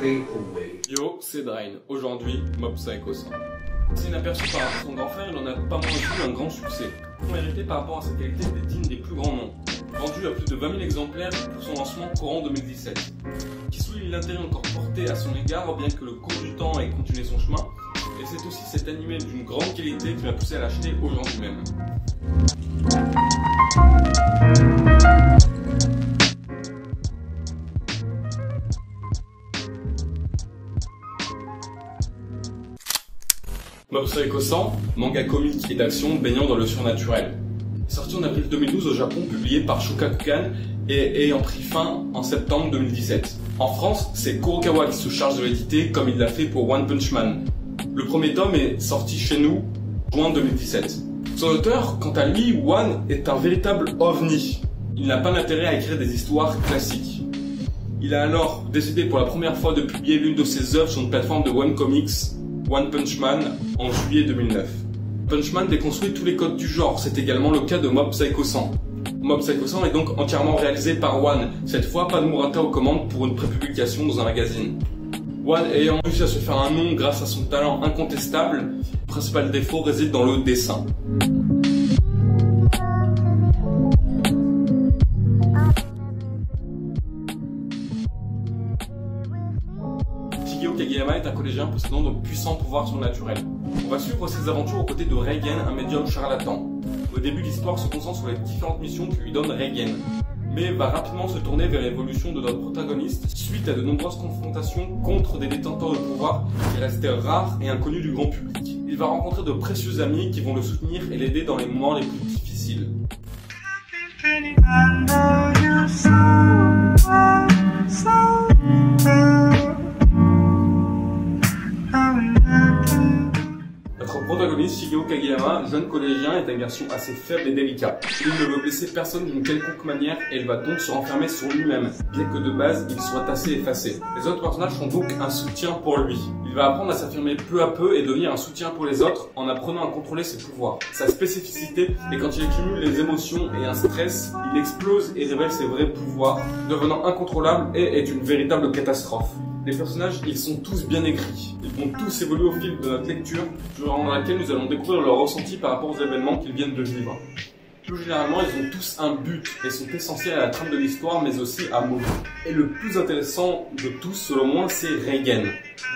fade away. Yo, c'est Drain. Aujourd'hui, Mob Psycho 100. C'est inaperçu par rapport à son grand frère, il en a pas moins eu un grand succès. Mérité par rapport à sa qualité des dignes des plus grands noms. Vendu à plus de 20 000 exemplaires pour son lancement courant 2017. Qui souligne l'intérêt encore porté à son égard, bien que le cours du temps ait continué son chemin. Et c'est aussi cet animé d'une grande qualité qui m'a poussé à l'acheter aujourd'hui même. Mob Psycho 100, manga comique et d'action baignant dans le surnaturel. Sorti en avril 2012 au Japon, publié par Shogakukan et ayant pris fin en septembre 2017. En France, c'est Kurokawa qui se charge de l'éditer comme il l'a fait pour One Punch Man. Le premier tome est sorti chez nous en juin 2017. Son auteur, quant à lui, One, est un véritable ovni. Il n'a pas d'intérêt à écrire des histoires classiques. Il a alors décidé pour la première fois de publier l'une de ses œuvres sur une plateforme de One Comics, One Punch Man, en juillet 2009. Punch Man déconstruit tous les codes du genre, c'est également le cas de Mob Psycho 100. Mob Psycho 100 est donc entièrement réalisé par One, cette fois pas de Murata aux commandes pour une prépublication dans un magazine. One ayant réussi à se faire un nom grâce à son talent incontestable, le principal défaut réside dans le dessin. Shigeo Kageyama est un collégien possédant de puissants pouvoirs surnaturels. On va suivre ses aventures aux côtés de Reigen, un médium charlatan. Au début, l'histoire se concentre sur les différentes missions que lui donne Reigen, mais va rapidement se tourner vers l'évolution de notre protagoniste suite à de nombreuses confrontations contre des détenteurs de pouvoir qui restaient rares et inconnus du grand public. Il va rencontrer de précieux amis qui vont le soutenir et l'aider dans les moments les plus difficiles. Notre protagoniste, Shigeo Kageyama, jeune collégien, est un garçon assez faible et délicat. Il ne veut blesser personne d'une quelconque manière et il va donc se renfermer sur lui-même, bien que de base il soit assez effacé. Les autres personnages sont donc un soutien pour lui. Il va apprendre à s'affirmer peu à peu et devenir un soutien pour les autres en apprenant à contrôler ses pouvoirs. Sa spécificité est quand il accumule les émotions et un stress, il explose et révèle ses vrais pouvoirs, devenant incontrôlable et est une véritable catastrophe. Les personnages, ils sont tous bien écrits. Ils vont tous évoluer au fil de notre lecture, durant laquelle nous allons découvrir leur ressenti par rapport aux événements qu'ils viennent de vivre. Plus généralement, ils ont tous un but et sont essentiels à la trame de l'histoire, mais aussi à Mobu. Et le plus intéressant de tous, selon moi, c'est Reigen.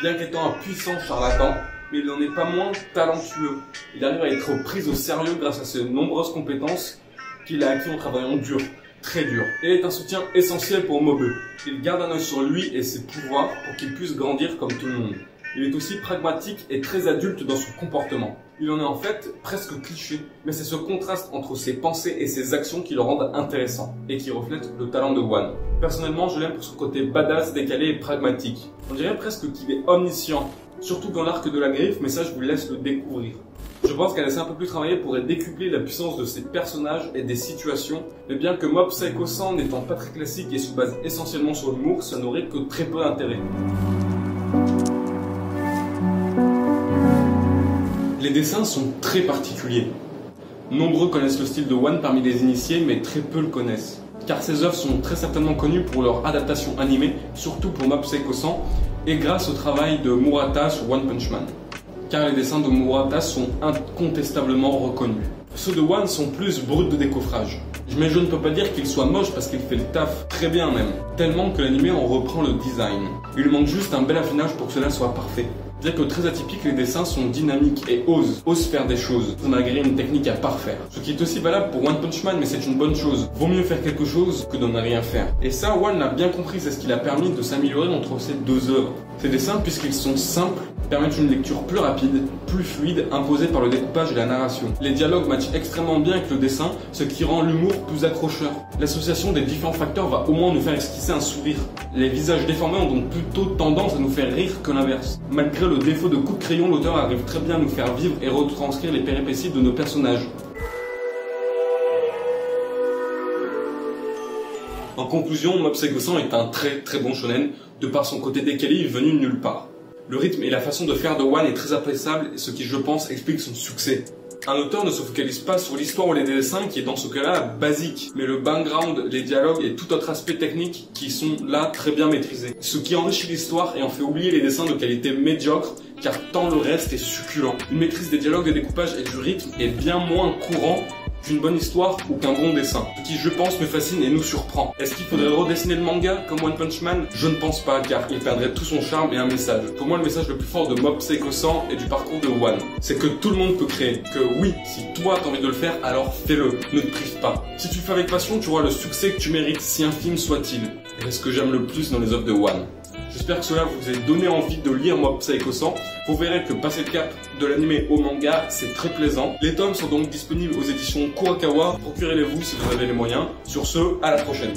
Bien qu'étant un puissant charlatan, mais il n'en est pas moins talentueux. Il arrive à être pris au sérieux grâce à ses nombreuses compétences qu'il a acquis en travaillant dur. Très dur. Il est un soutien essentiel pour Mobu. Il garde un œil sur lui et ses pouvoirs pour qu'il puisse grandir comme tout le monde. Il est aussi pragmatique et très adulte dans son comportement. Il en est en fait presque cliché, mais c'est ce contraste entre ses pensées et ses actions qui le rendent intéressant et qui reflète le talent de One. Personnellement, je l'aime pour son côté badass, décalé et pragmatique. On dirait presque qu'il est omniscient, surtout dans l'arc de la griffe, mais ça je vous laisse le découvrir. Je pense qu'elle essaie un peu plus travailler pourrait décupler la puissance de ses personnages et des situations, mais bien que Mob Psycho 100 n'étant pas très classique et se base essentiellement sur l'humour, ça n'aurait que très peu d'intérêt. Les dessins sont très particuliers. Nombreux connaissent le style de One parmi les initiés, mais très peu le connaissent. Car ces œuvres sont très certainement connues pour leur adaptation animée, surtout pour Mob Psycho 100, et grâce au travail de Murata sur One Punch Man. Car les dessins de Murata sont incontestablement reconnus. Ceux de One sont plus bruts de décoffrage. Mais je ne peux pas dire qu'il soit moche parce qu'il fait le taf très bien même, tellement que l'anime en reprend le design. Il lui manque juste un bel affinage pour que cela soit parfait. Bien que très atypiques, les dessins sont dynamiques et osent faire des choses, malgré une technique à parfaire. Ce qui est aussi valable pour One Punch Man, mais c'est une bonne chose. Vaut mieux faire quelque chose que de ne rien faire. Et ça, One l'a bien compris, c'est ce qui l'a permis de s'améliorer entre ces deux œuvres. Ces dessins, puisqu'ils sont simples, permettent une lecture plus rapide, plus fluide, imposée par le découpage et la narration. Les dialogues matchent extrêmement bien avec le dessin, ce qui rend l'humour plus accrocheur. L'association des différents facteurs va au moins nous faire esquisser un sourire. Les visages déformés ont donc plutôt tendance à nous faire rire que l'inverse. Malgré le défaut de coup de crayon, l'auteur arrive très bien à nous faire vivre et retranscrire les péripéties de nos personnages. En conclusion, Mob Psycho 100 est un très bon shonen, de par son côté décalé venu de nulle part. Le rythme et la façon de faire de One est très appréciable, ce qui je pense explique son succès. Un auteur ne se focalise pas sur l'histoire ou les dessins qui est dans ce cas-là basique, mais le background, les dialogues et tout autre aspect technique qui sont là très bien maîtrisés. Ce qui enrichit l'histoire et en fait oublier les dessins de qualité médiocre, car tant le reste est succulent. Une maîtrise des dialogues, des découpages et du rythme est bien moins courant qu'une bonne histoire ou qu'un bon dessin. Ce qui, je pense, me fascine et nous surprend. Est-ce qu'il faudrait redessiner le manga comme One Punch Man? Je ne pense pas, car il perdrait tout son charme et un message. Pour moi, le message le plus fort de Mob Psycho 100 et du parcours de One, c'est que tout le monde peut créer. Que oui, si toi t'as envie de le faire, alors fais-le. Ne te prive pas. Si tu le fais avec passion, tu auras le succès que tu mérites, si infime soit-il. Et c'est ce que j'aime le plus dans les œuvres de One. J'espère que cela vous a donné envie de lire Mob Psycho 100. Vous verrez que passer le cap de l'anime au manga, c'est très plaisant. Les tomes sont donc disponibles aux éditions Kurokawa. Procurez-les-vous si vous avez les moyens. Sur ce, à la prochaine.